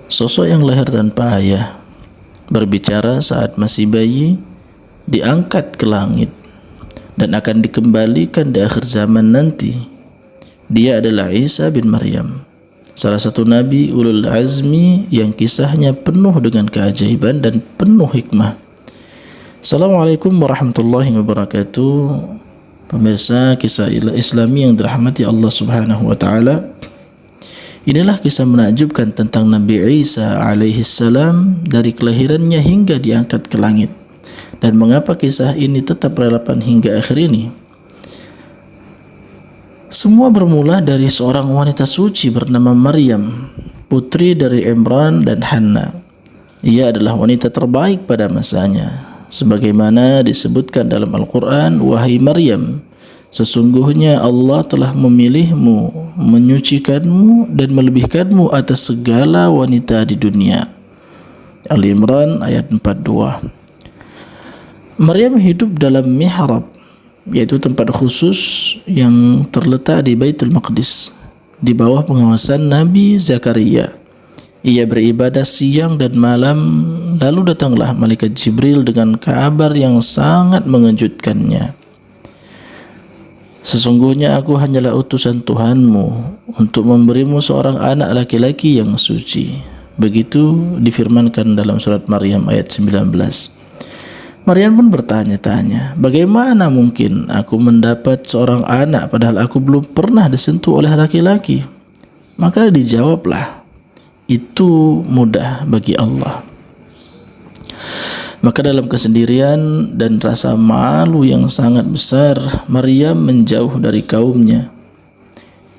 Sosok yang lahir tanpa ayah, berbicara saat masih bayi, diangkat ke langit dan akan dikembalikan di akhir zaman nanti. Dia adalah Isa bin Maryam, salah satu nabi ulul azmi yang kisahnya penuh dengan keajaiban dan penuh hikmah. Assalamualaikum warahmatullahi wabarakatuh. Pemirsa kisah Islami yang dirahmati Allah Subhanahu wa taala. Inilah kisah menakjubkan tentang Nabi Isa alaihi salam dari kelahirannya hingga diangkat ke langit. Dan mengapa kisah ini tetap relevan hingga akhir ini? Semua bermula dari seorang wanita suci bernama Maryam, putri dari Imran dan Hanna. Ia adalah wanita terbaik pada masanya. Sebagaimana disebutkan dalam Al-Quran, wahai Maryam, sesungguhnya Allah telah memilihmu, menyucikanmu dan melebihkanmu atas segala wanita di dunia. Al-Imran ayat 42. Maryam hidup dalam mihrab, yaitu tempat khusus yang terletak di Baitul Maqdis, di bawah pengawasan Nabi Zakaria. Ia beribadah siang dan malam, lalu datanglah malaikat Jibril dengan kabar yang sangat mengejutkannya. Sesungguhnya aku hanyalah utusan Tuhanmu untuk memberimu seorang anak laki-laki yang suci. Begitu difirmankan dalam surat Maryam ayat 19. Maryam pun bertanya-tanya, bagaimana mungkin aku mendapat seorang anak padahal aku belum pernah disentuh oleh laki-laki? Maka dijawablah, itu mudah bagi Allah. Maka dalam kesendirian dan rasa malu yang sangat besar, Maryam menjauh dari kaumnya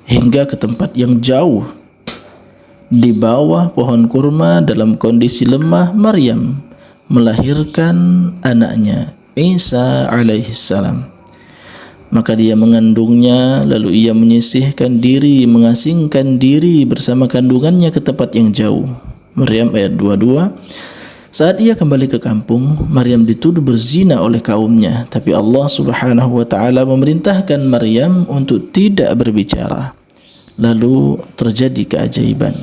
hingga ke tempat yang jauh. Di bawah pohon kurma dalam kondisi lemah, Maryam melahirkan anaknya Isa alaihissalam. Maka dia mengandungnya, lalu ia menyisihkan diri, mengasingkan diri bersama kandungannya ke tempat yang jauh. Maryam ayat 22. Saat ia kembali ke kampung, Maryam dituduh berzina oleh kaumnya, tapi Allah Subhanahu wa taala memerintahkan Maryam untuk tidak berbicara. Lalu terjadi keajaiban.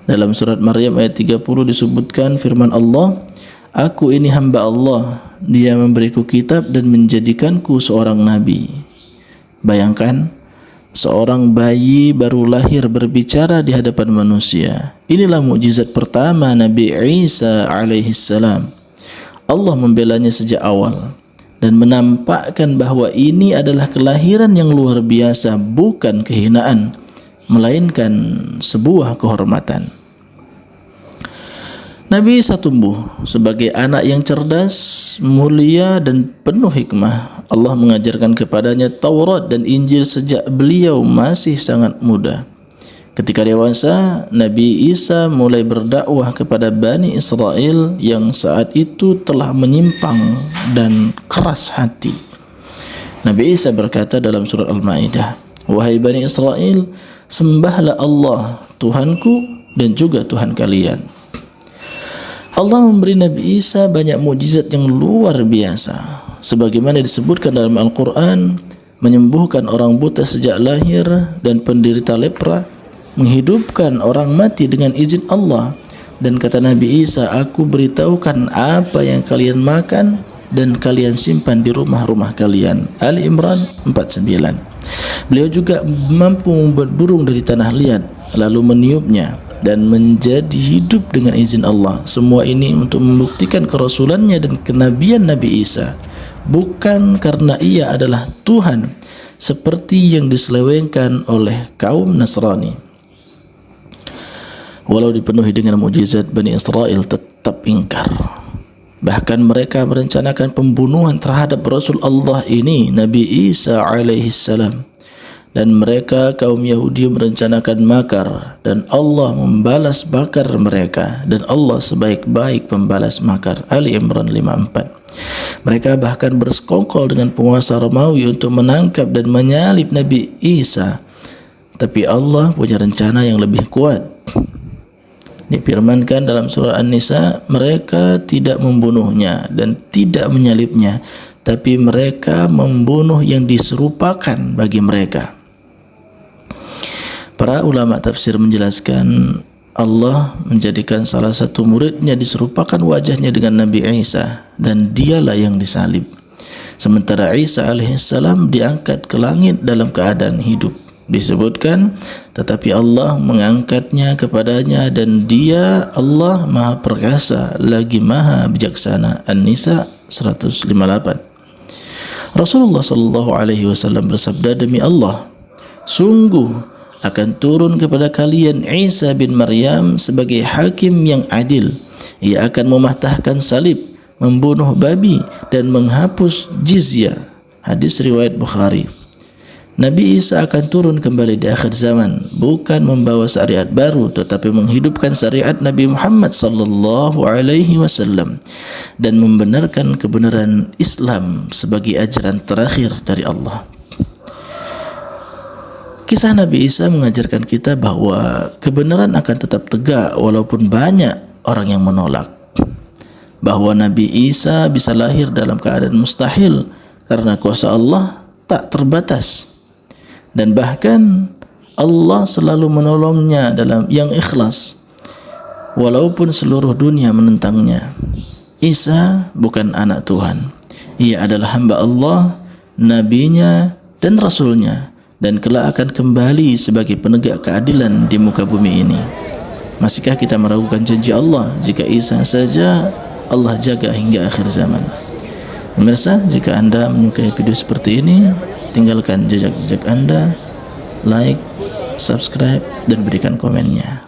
Dalam surat Maryam ayat 30 disebutkan firman Allah, aku ini hamba Allah, dia memberiku kitab dan menjadikanku seorang nabi. Bayangkan, seorang bayi baru lahir berbicara di hadapan manusia. Inilah mukjizat pertama Nabi Isa alaihissalam. Allah membelanya sejak awal dan menampakkan bahwa ini adalah kelahiran yang luar biasa, bukan kehinaan, melainkan sebuah kehormatan. Nabi Isa tumbuh sebagai anak yang cerdas, mulia dan penuh hikmah. Allah mengajarkan kepadanya Taurat dan Injil sejak beliau masih sangat muda. Ketika dewasa, Nabi Isa mulai berdakwah kepada Bani Israel yang saat itu telah menyimpang dan keras hati. Nabi Isa berkata dalam surat Al-Maidah, wahai Bani Israel, sembahlah Allah, Tuhanku dan juga Tuhan kalian. Allah memberi Nabi Isa banyak mukjizat yang luar biasa. Sebagaimana disebutkan dalam Al-Quran, menyembuhkan orang buta sejak lahir dan penderita lepra, menghidupkan orang mati dengan izin Allah. Dan kata Nabi Isa, aku beritahukan apa yang kalian makan dan kalian simpan di rumah-rumah kalian. Ali Imran 49. Beliau juga mampu membuat burung dari tanah liat, lalu meniupnya dan menjadi hidup dengan izin Allah. Semua ini untuk membuktikan kerasulannya dan kenabian Nabi Isa, bukan karena ia adalah Tuhan seperti yang diselewengkan oleh kaum Nasrani. Walau dipenuhi dengan mukjizat, Bani Israel tetap ingkar. Bahkan mereka merencanakan pembunuhan terhadap Rasul Allah ini, Nabi Isa alaihissalam. Dan mereka kaum Yahudi merencanakan makar, dan Allah membalas makar mereka, dan Allah sebaik-baik pembalas makar. Ali Imran 54. Mereka bahkan bersekongkol dengan penguasa Romawi untuk menangkap dan menyalib Nabi Isa. Tapi Allah punya rencana yang lebih kuat. Difirmankan dalam surah An-Nisa, mereka tidak membunuhnya dan tidak menyalibnya, tapi mereka membunuh yang diserupakan bagi mereka. Para ulama tafsir menjelaskan Allah menjadikan salah satu muridnya diserupakan wajahnya dengan Nabi Isa dan dialah yang disalib. Sementara Isa alaihissalam diangkat ke langit dalam keadaan hidup. Disebutkan, tetapi Allah mengangkatnya kepadanya dan dia Allah Maha Perkasa lagi Maha Bijaksana. An-Nisa 158. Rasulullah sallallahu alaihi wasallam bersabda, demi Allah, sungguh akan turun kepada kalian Isa bin Maryam sebagai hakim yang adil. Ia akan mematahkan salib, membunuh babi dan menghapus jizyah. Hadis riwayat Bukhari. Nabi Isa akan turun kembali di akhir zaman, bukan membawa syariat baru tetapi menghidupkan syariat Nabi Muhammad sallallahu alaihi wasallam dan membenarkan kebenaran Islam sebagai ajaran terakhir dari Allah. Kisah Nabi Isa mengajarkan kita bahwa kebenaran akan tetap tegak walaupun banyak orang yang menolak. Bahwa Nabi Isa bisa lahir dalam keadaan mustahil karena kuasa Allah tak terbatas. Dan bahkan Allah selalu menolongnya dalam yang ikhlas walaupun seluruh dunia menentangnya. Isa bukan anak Tuhan. Ia adalah hamba Allah, nabinya dan rasulnya, dan kelak akan kembali sebagai penegak keadilan di muka bumi ini. Masihkah kita meragukan janji Allah jika Isa saja Allah jaga hingga akhir zaman? Pemirsa, jika Anda menyukai video seperti ini, tinggalkan jejak-jejak Anda, like, subscribe, dan berikan komennya.